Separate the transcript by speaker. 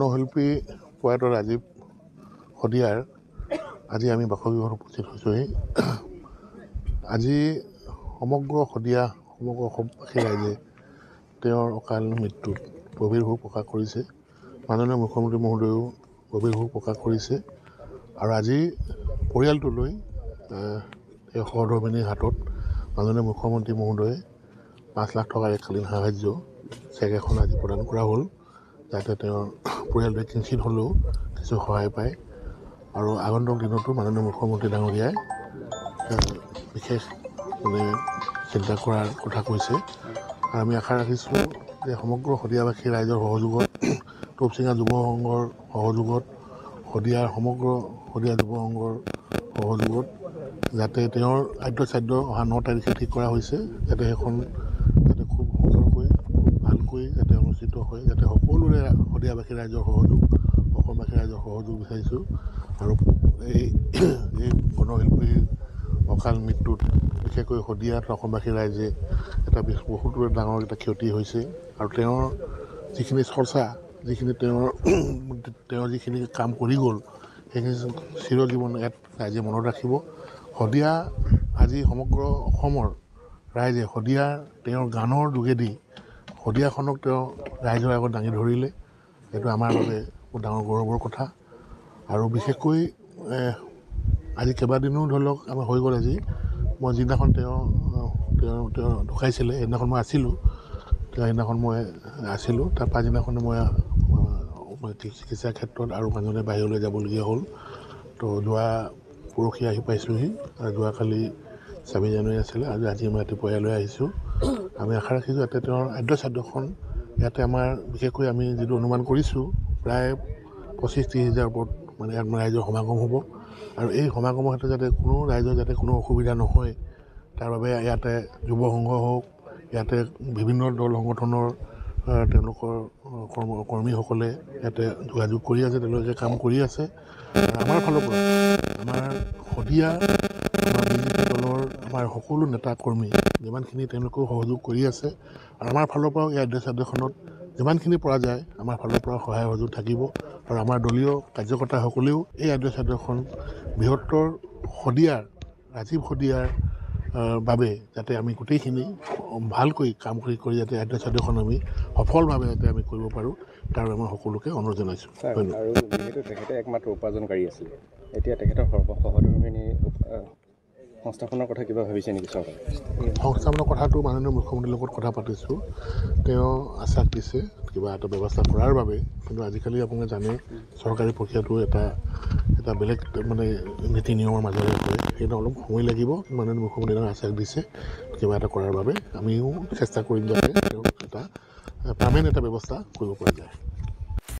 Speaker 1: শিল্পী প্ৰয়াত ৰাজীৱ শদিয়াৰ আজি আমি বাসগৃহত উপস্থিত হৈছোঁহি। আজি সমগ্ৰ শদিয়া সমগ্ৰ অসমবাসী ৰাইজে তেওঁৰ অকাল মৃত্যুত গভীৰ শোক প্ৰকাশ কৰিছে। মাননীয় মুখ্যমন্ত্ৰী মহোদয়েও গভীৰ শোক প্ৰকাশ কৰিছে আৰু আজি পৰিয়ালটোলৈ এই সহধৰ্মিনীৰ হাতত মাননীয় মুখ্যমন্ত্ৰী মহোদয়ে 5 লাখ টকাৰ এককালীন সাহায্য চেক এখন আজি প্ৰদান কৰা হ'ল, যাতে তেওঁৰ পৰিয়ালটোৱে কিঞ্চিত হ'লেও কিছু সহায় পায় আৰু আগন্তুক দিনতো মাননীয় মুখ্যমন্ত্ৰী ডাঙৰীয়াই বিশেষ চিন্তা কৰাৰ কথা কৈছে। আৰু আমি আশা ৰাখিছোঁ যে সমগ্ৰ শদিয়াবাসী ৰাইজৰ সহযোগত, তোপচিঙা যুৱ সংঘৰ সহযোগত, শদিয়াৰ সমগ্ৰ শদিয়া যুৱ সংঘৰ সহযোগত যাতে তেওঁৰ আদ্যশ্ৰাদ্ধ অহা 9 তাৰিখে ঠিক কৰা হৈছে, যাতে সেইখন যাতে খুব সুন্দৰকৈ ভালকৈ যাতে অনুষ্ঠিত হয়, যাতে সকলোৰে শদিয়াবাসী ৰাইজৰ সহযোগ, অসমবাসী ৰাইজৰ সহযোগ বিচাৰিছোঁ। আৰু এই গণশিল্পীৰ অকাল মৃত্যুত বিশেষকৈ শদিয়াত অসমবাসী ৰাইজে এটা বহুতো ডাঙৰ এটা ক্ষতি হৈছে আৰু তেওঁৰ যিখিনি চৰ্চা, যিখিনি তেওঁ যিখিনি কাম কৰি গ'ল, সেইখিনি চিৰজীৱন ইয়াত ৰাইজে মনত ৰাখিব। শদিয়া আজি সমগ্ৰ অসমৰ ৰাইজে তেওঁৰ গানৰ যোগেদি শদিয়াখনক তেওঁ ৰাইজৰ আগত দাঙি ধৰিলে। এইটো আমাৰ বাবে বহুত ডাঙৰ গৌৰৱৰ কথা। আৰু বিশেষকৈ আজি কেইবাদিনো ধৰি লওক আমাৰ হৈ গ'ল। আজি মই যিদিনাখন তেওঁ ঢুকাইছিলে সেইদিনাখন মই আছিলোঁ, সেইদিনাখন মই আছিলোঁ। তাৰ পাছদিনাখন মই চিকিৎসাৰ ক্ষেত্ৰত আৰু মানুহজনে বাহিৰলৈ যাবলগীয়া হ'ল। তো যোৱা পৰহি আহি পাইছোঁহি আৰু যোৱাকালি 26 জানুৱাৰী আছিলে, আজি মই ৰাতিপুৱা ইয়ালৈ আহিছোঁ। আমি আশা ৰাখিছোঁ যাতে তেওঁৰ আদ্যশ্ৰাদ্ধখন ইয়াতে আমাৰ বিশেষকৈ আমি যিটো অনুমান কৰিছোঁ প্ৰায় 25-30 হাজাৰ ওপৰত ইয়াত ৰাইজৰ সমাগম হ'ব। আৰু এই সমাগমৰ ক্ষেত্ৰত যাতে কোনো ৰাইজৰ যাতে কোনো অসুবিধা নহয়, তাৰ বাবে ইয়াতে যুৱ সংঘ হওক, ইয়াতে বিভিন্ন দল সংগঠনৰ তেওঁলোকৰ কৰ্মীসকলে ইয়াতে যোগাযোগ কৰি আছে, তেওঁলোকে কাম কৰি আছে। আমাৰ ফালৰ পৰা আমাৰ শদিয়া, আমাৰ বিজেপি দলৰ আমাৰ সকলো নেতা কৰ্মী যিমানখিনি তেওঁলোকেও সহযোগ কৰি আছে আৰু আমাৰ ফালৰ পৰাও এই আদ্যশ্ৰাদ্ধখনত যিমানখিনি পৰা যায় আমাৰ ফালৰ পৰা সহায় সহযোগ থাকিব। আৰু আমাৰ দলীয় কাৰ্যকৰ্তাসকলেও এই আদ্যশ্ৰাদ্ধখন বৃহত্তৰ শদিয়াৰ ৰাজীৱ শদিয়াৰ বাবে যাতে আমি গোটেইখিনি ভালকৈ কাম কৰি যাতে আদ্যশ্ৰাদ্ধখন আমি সফলভাৱে যাতে আমি কৰিব পাৰোঁ, তাৰ বাবে মই সকলোকে অনুৰোধ জনাইছোঁ।
Speaker 2: আৰু যিহেতু তেখেতে একমাত্ৰ উপাৰ্জনকাৰী আছিল, এতিয়া তেখেতৰ সহধৰ্মিনী সংস্থাপনৰ কথা কিবা ভাবিছে নেকি চৰকাৰে?
Speaker 1: সংস্থাপনৰ কথাটো মাননীয় মুখ্যমন্ত্ৰীৰ লগত কথা পাতিছোঁ। তেওঁ আশ্বাস দিছে কিবা এটা ব্যৱস্থা কৰাৰ বাবে, কিন্তু আজিকালি আপোনালোকে জানে চৰকাৰী প্ৰক্ৰিয়াটো এটা বেলেগ নীতি নিয়মৰ মাজেৰে হয়, সেইটো অলপ সময় লাগিব। মাননীয় মুখ্যমন্ত্ৰীয়ে আশ্বাস দিছে কিবা এটা কৰাৰ বাবে। আমিও চেষ্টা কৰিম যাতে তেওঁক এটা পাৰ্মানেণ্ট এটা ব্যৱস্থা কৰিব পৰা যায়।